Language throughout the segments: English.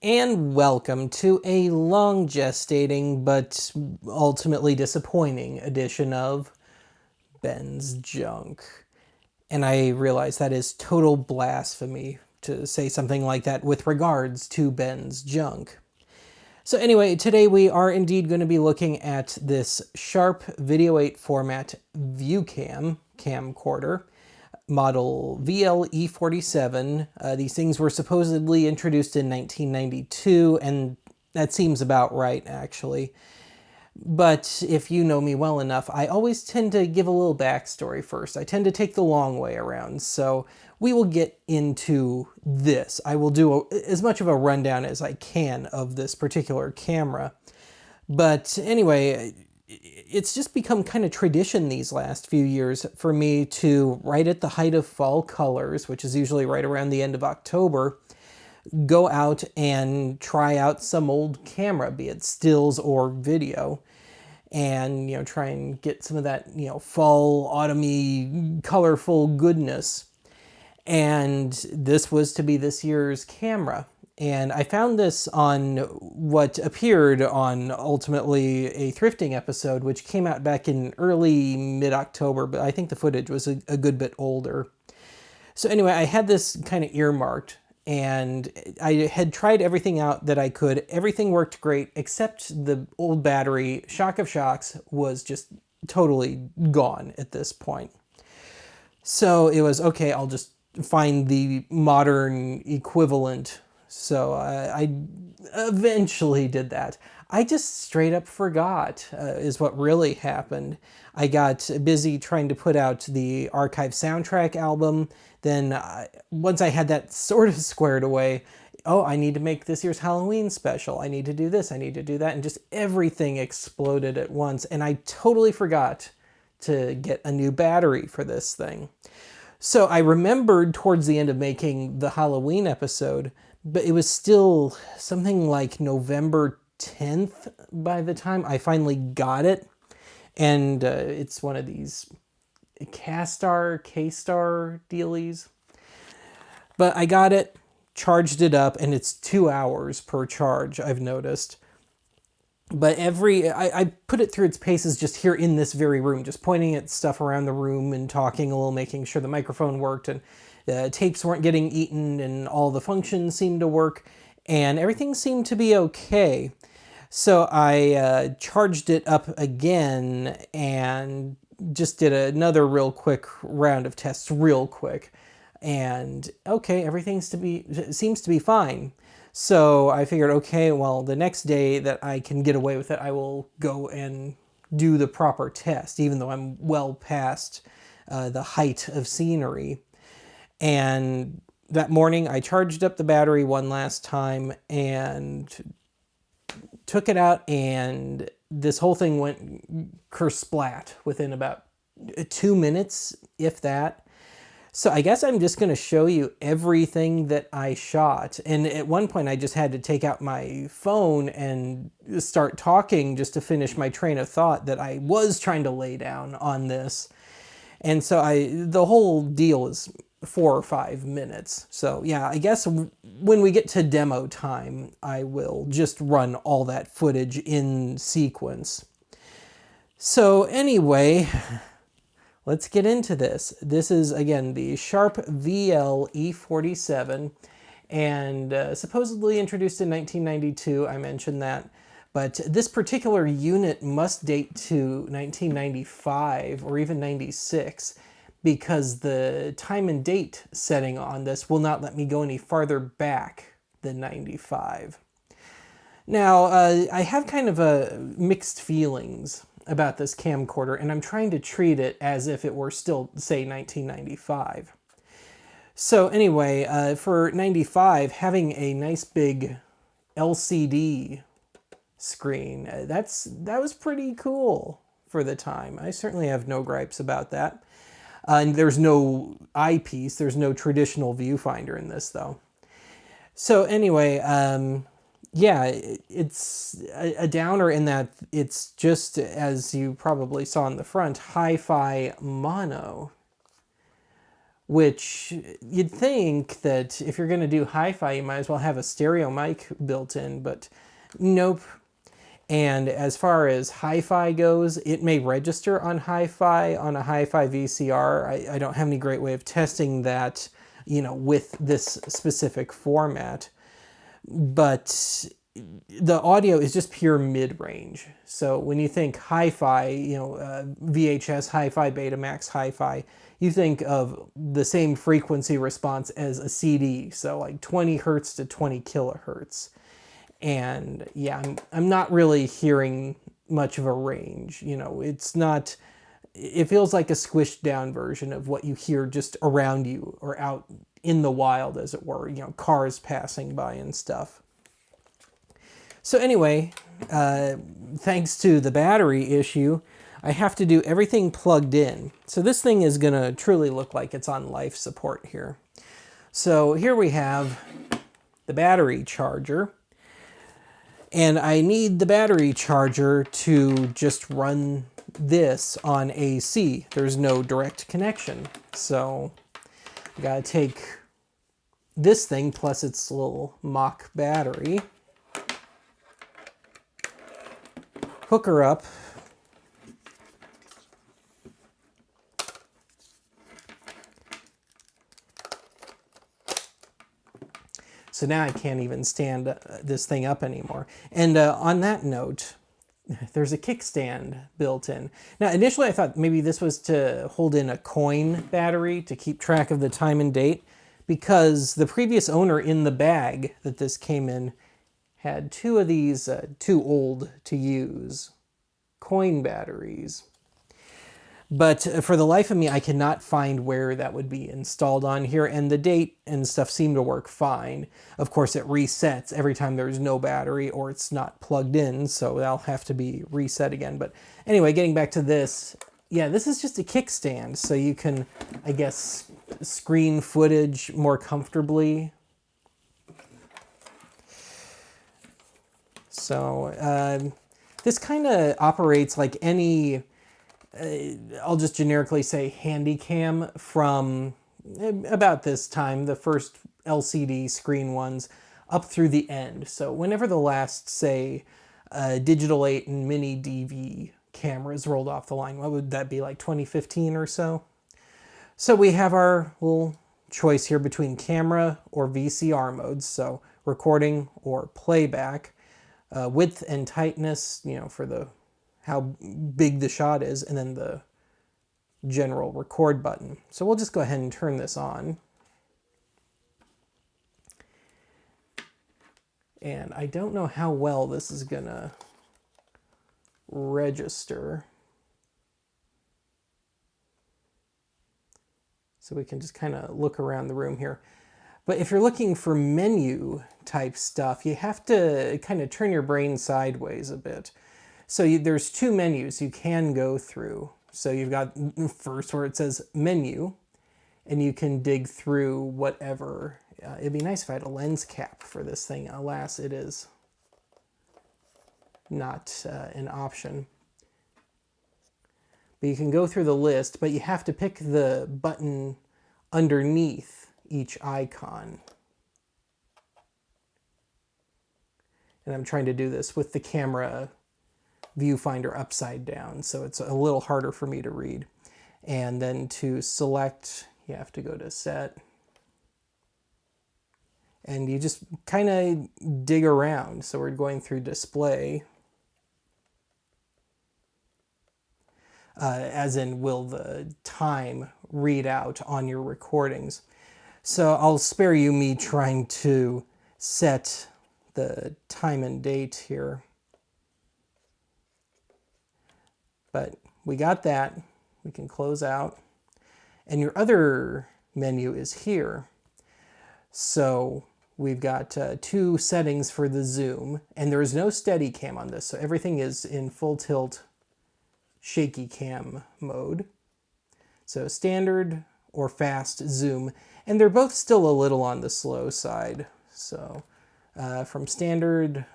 And welcome to a long gestating but ultimately disappointing edition of Ben's Junk. And I realize that is total blasphemy to say something like that with regards to Ben's Junk. So anyway, today we are indeed going to be looking at this Sharp Video 8 format Viewcam camcorder, model VL-E47. These things were supposedly introduced in 1992, and that seems about right, actually. But if you know me well enough, I always tend to give a little backstory first. I tend to take the long way around, so we will get into this. I will do as much of a rundown as I can of this particular camera. But anyway, it's just become kind of tradition these last few years for me to, right at the height of fall colors, which is usually right around the end of October, go out and try out some old camera, be it stills or video, and try and get some of that fall autumny colorful goodness. And this was to be this year's camera. And I found this on what appeared on ultimately a thrifting episode, which came out back in early mid-October, but I think the footage was a good bit older. So anyway, I had this kind of earmarked, and I had tried everything out that I could. Everything worked great, except the old battery, shock of shocks, was just totally gone at this point. So it was, okay, I'll just find the modern equivalent. So I eventually did that. I just straight up forgot, is what really happened. I got busy trying to put out the archive soundtrack album. Then once I had that sort of squared away, oh, I need to make this year's Halloween special. I need to do this, I need to do that. And just everything exploded at once. And I totally forgot to get a new battery for this thing. So I remembered towards the end of making the Halloween episode, but it was still something like November 10th by the time I finally got it. And it's one of these K-Star dealies. But I got it, charged it up, and it's 2 hours per charge, I've noticed. But I put it through its paces just here in this very room, just pointing at stuff around the room and talking a little, making sure the microphone worked and the tapes weren't getting eaten and all the functions seemed to work and everything seemed to be okay. So I charged it up again and just did another real quick round of tests real quick. And okay, everything seems to be fine. So I figured, okay, well, the next day that I can get away with it, I will go and do the proper test, even though I'm well past the height of scenery. And that morning, I charged up the battery one last time and took it out, and this whole thing went kersplat within about 2 minutes, if that. So I guess I'm just going to show you everything that I shot. And at one point I just had to take out my phone and start talking just to finish my train of thought that I was trying to lay down on this. And so the whole deal is 4 or 5 minutes. So yeah, I guess when we get to demo time, I will just run all that footage in sequence. So anyway, let's get into this. This is, again, the Sharp VL-E47, and supposedly introduced in 1992, I mentioned that. But this particular unit must date to 1995 or even 96, because the time and date setting on this will not let me go any farther back than 95. Now, I have kind of mixed feelings about this camcorder, and I'm trying to treat it as if it were still, say, 1995. So anyway, for 95, having a nice big LCD screen, that was pretty cool for the time. I certainly have no gripes about that. And there's no eyepiece, there's no traditional viewfinder in this, though. So anyway, yeah, it's a downer in that it's just, as you probably saw in the front, hi-fi mono, which you'd think that if you're going to do hi-fi, you might as well have a stereo mic built in, but nope. And as far as hi-fi goes, it may register on hi-fi on a hi-fi VCR. I don't have any great way of testing that, you know, with this specific format. But the audio is just pure mid-range. So when you think hi-fi, you know, VHS hi-fi, Betamax hi-fi, you think of the same frequency response as a CD, so like 20 hertz to 20 kilohertz. And yeah, I'm not really hearing much of a range. You know, it's not, it feels like a squished down version of what you hear just around you or out in the wild, as it were, you know, cars passing by and stuff. So anyway, thanks to the battery issue, I have to do everything plugged in. So this thing is gonna truly look like it's on life support here. So here we have the battery charger. And I need the battery charger to just run this on AC. There's no direct connection. So I gotta take this thing plus its little mock battery, hook her up, so now I can't even stand this thing up anymore. And on that note, there's a kickstand built in. Now, initially I thought maybe this was to hold in a coin battery to keep track of the time and date, because the previous owner in the bag that this came in had two of these too old to use coin batteries. But for the life of me, I cannot find where that would be installed on here, and the date and stuff seem to work fine. Of course, it resets every time there's no battery or it's not plugged in, so that'll have to be reset again. But anyway, getting back to this, yeah, this is just a kickstand, so you can, I guess, screen footage more comfortably. So this kind of operates like any, I'll just generically say Handycam from about this time, the first LCD screen ones, up through the end. So whenever the last, say, Digital 8 and Mini DV cameras rolled off the line, what would that be, like 2015 or so? So we have our little choice here between camera or VCR modes, so recording or playback, width and tightness, you know, for the how big the shot is, and then the general record button. So we'll just go ahead and turn this on. And I don't know how well this is gonna register. So we can just kind of look around the room here. But if you're looking for menu type stuff, you have to kind of turn your brain sideways a bit. So there's two menus you can go through. So you've got first where it says menu, and you can dig through whatever. It'd be nice if I had a lens cap for this thing. Alas, it is not an option. But you can go through the list, but you have to pick the button underneath each icon. And I'm trying to do this with the camera viewfinder upside down, so it's a little harder for me to read. And then to select, you have to go to set. And you just kind of dig around. So we're going through display. As in, will the time read out on your recordings? So I'll spare you me trying to set the time and date here. But we got that. We can close out. And your other menu is here. So we've got two settings for the zoom, and there is no steady cam on this, so everything is in full tilt shaky cam mode. So standard or fast zoom, and they're both still a little on the slow side. So from standard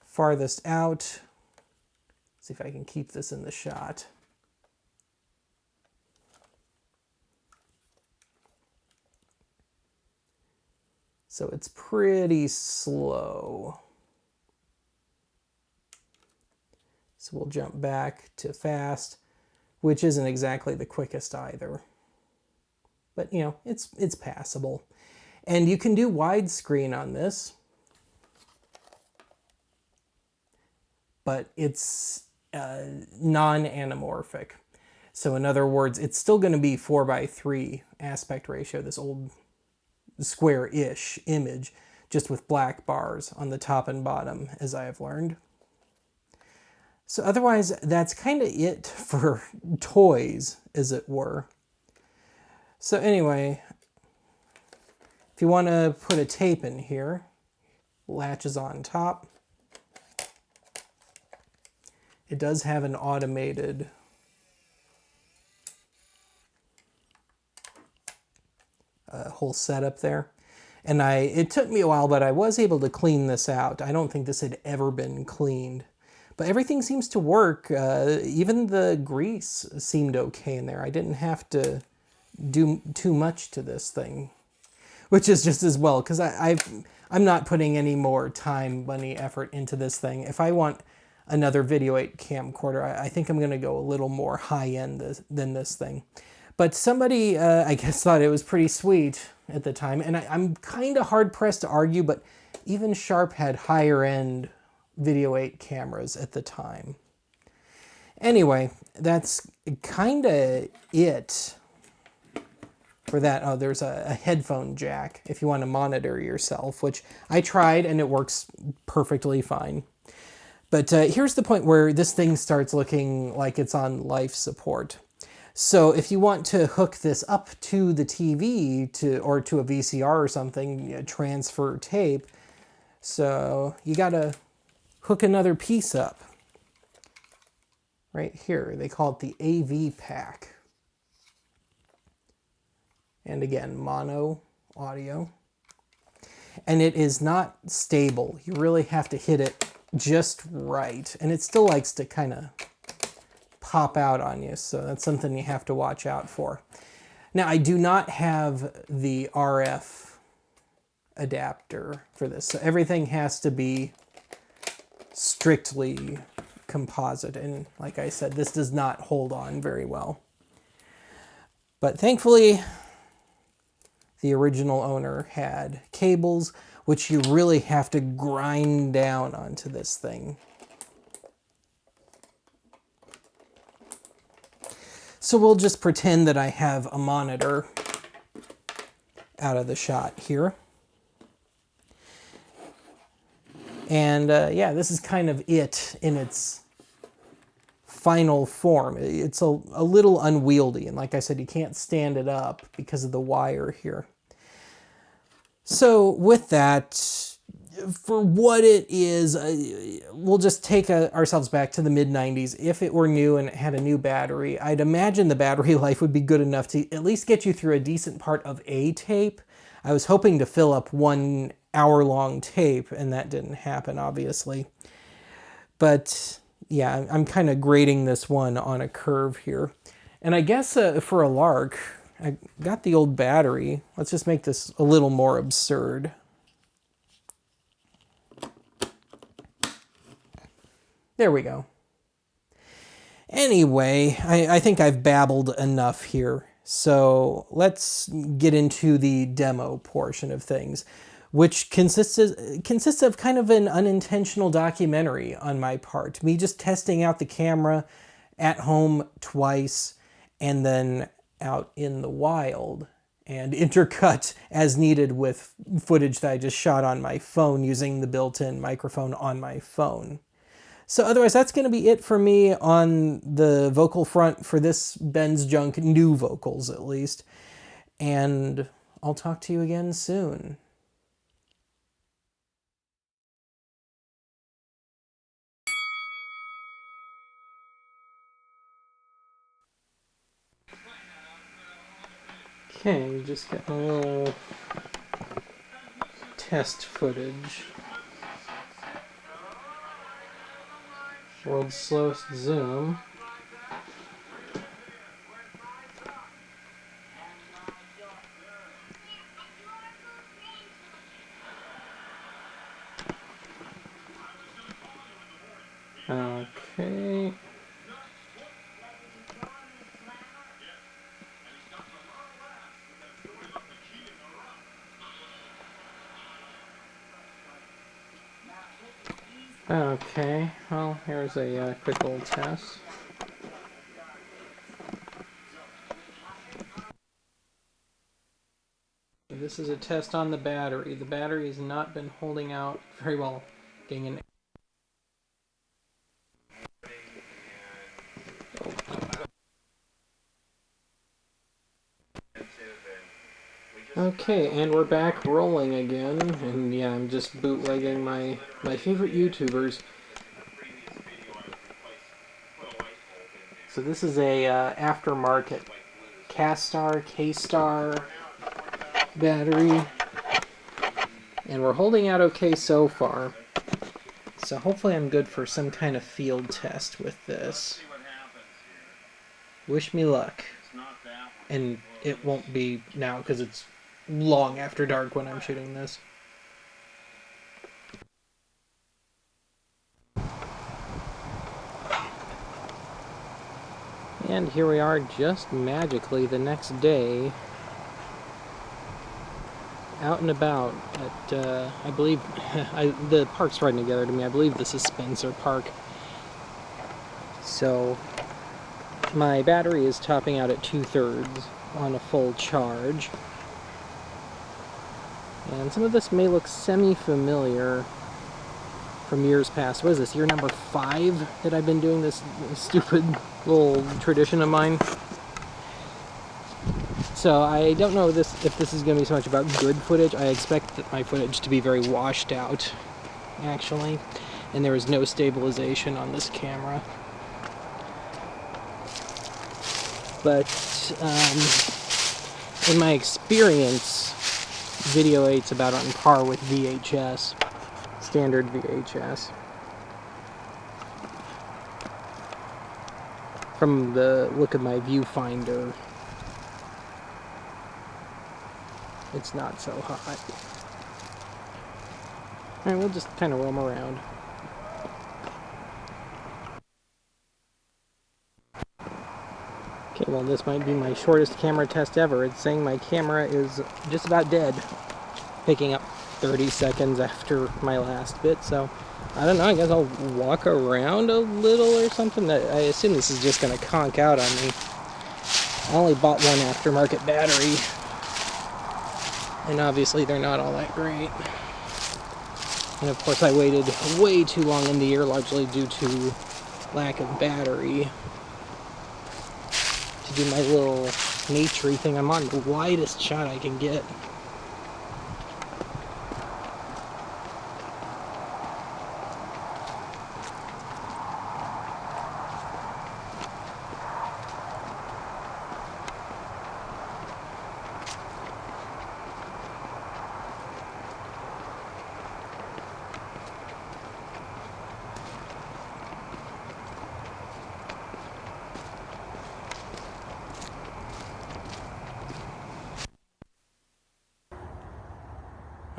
farthest out, see if I can keep this in the shot. So it's pretty slow. So we'll jump back to fast, which isn't exactly the quickest either. But, you know, it's passable. And you can do widescreen on this, but it's non-anamorphic. So in other words, it's still going to be 4:3 aspect ratio, this old square-ish image, just with black bars on the top and bottom, as I have learned. So otherwise, that's kind of it for toys, as it were. So anyway, if you want to put a tape in here, latches on top. It does have an automated whole setup there. And it took me a while, but I was able to clean this out. I don't think this had ever been cleaned. But everything seems to work. Even the grease seemed okay in there. I didn't have to do too much to this thing, which is just as well, because I'm not putting any more time, money, effort into this thing. If I want another Video8 camcorder, I think I'm going to go a little more high-end than this thing. But somebody, I guess, thought it was pretty sweet at the time, and I'm kind of hard-pressed to argue, but even Sharp had higher-end Video8 cameras at the time. Anyway, that's kind of it for that. Oh, there's a headphone jack if you want to monitor yourself, which I tried, and it works perfectly fine. But here's the point where this thing starts looking like it's on life support. So if you want to hook this up to the TV or to a VCR or something, you know, transfer tape, so you got to hook another piece up. Right here, they call it the AV pack. And again, mono audio. And it is not stable. You really have to hit it just right. And it still likes to kind of pop out on you, so that's something you have to watch out for. Now, I do not have the RF adapter for this, so everything has to be strictly composite, and like I said, this does not hold on very well. But thankfully, the original owner had cables, which you really have to grind down onto this thing. So we'll just pretend that I have a monitor out of the shot here. And yeah, this is kind of it in its final form. It's a little unwieldy, and like I said, you can't stand it up because of the wire here. So with that, for what it is, we'll just take ourselves back to the mid-90s. If it were new and it had a new battery, I'd imagine the battery life would be good enough to at least get you through a decent part of a tape. I was hoping to fill up 1 hour-long tape, and that didn't happen, obviously. But yeah, I'm kind of grading this one on a curve here. And I guess for a lark, I got the old battery. Let's just make this a little more absurd. There we go. Anyway, I think I've babbled enough here. So let's get into the demo portion of things, which consists of kind of an unintentional documentary on my part. Me just testing out the camera at home twice and then out in the wild, and intercut as needed with footage that I just shot on my phone using the built-in microphone on my phone. So otherwise, that's going to be it for me on the vocal front for this Ben's Junk, new vocals at least. And I'll talk to you again soon. Okay, just getting a little test footage. World's slowest zoom. Okay. Okay, well, here's a quick little test. This is a test on the battery. The battery has not been holding out very well. Getting an Okay, and we're back rolling again, and yeah, I'm just bootlegging my favorite YouTubers. So this is a aftermarket K-Star battery, and we're holding out okay so far. So hopefully I'm good for some kind of field test with this. Wish me luck. And it won't be now because it's long after dark when I'm shooting this. And here we are just magically the next day, out and about at, I believe, the park's right together to me. I believe this is Spencer Park. So my battery is topping out at 2/3 on a full charge. And some of this may look semi-familiar from years past. What is this, year number 5 that I've been doing this stupid little tradition of mine? So I don't know if this is going to be so much about good footage. I expect that my footage to be very washed out, actually. And there is no stabilization on this camera. But in my experience, Video 8's about on par with VHS. Standard VHS. From the look of my viewfinder, it's not so hot. Alright, we'll just kind of roam around. Okay, well, this might be my shortest camera test ever. It's saying my camera is just about dead, picking up 30 seconds after my last bit, so I don't know, I guess I'll walk around a little or something. I assume this is just going to conk out on me. I only bought one aftermarket battery, and obviously they're not all that great. And of course I waited way too long in the year, largely due to lack of battery, to do my little nature-y thing. I'm on the widest shot I can get.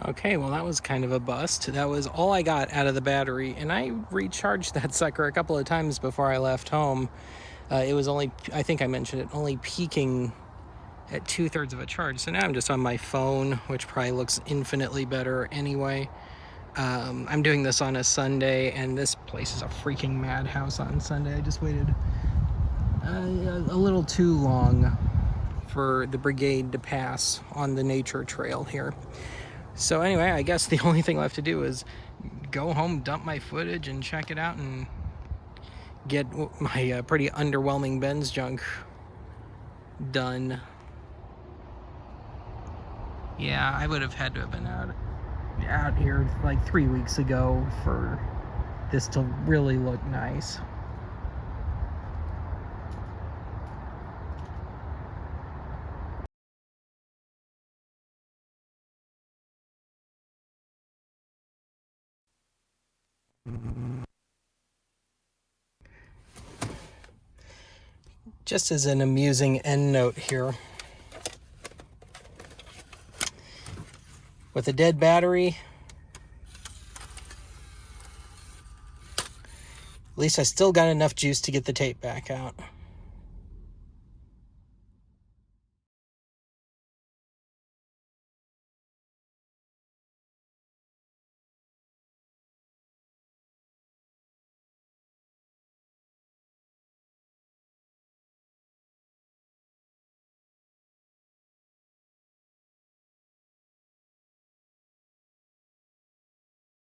Okay, well that was kind of a bust. That was all I got out of the battery, and I recharged that sucker a couple of times before I left home. It was only, I think I mentioned it, only peaking at 2/3 of a charge. So now I'm just on my phone, which probably looks infinitely better anyway. I'm doing this on a Sunday, and this place is a freaking madhouse on Sunday. I just waited a little too long for the brigade to pass on the nature trail here. So anyway, I guess the only thing left to do is go home, dump my footage, and check it out, and get my pretty underwhelming Ben's junk done. Yeah, I would have had to have been out here like 3 weeks ago for this to really look nice. Just as an amusing end note here, with a dead battery, At least I still got enough juice to get the tape back out.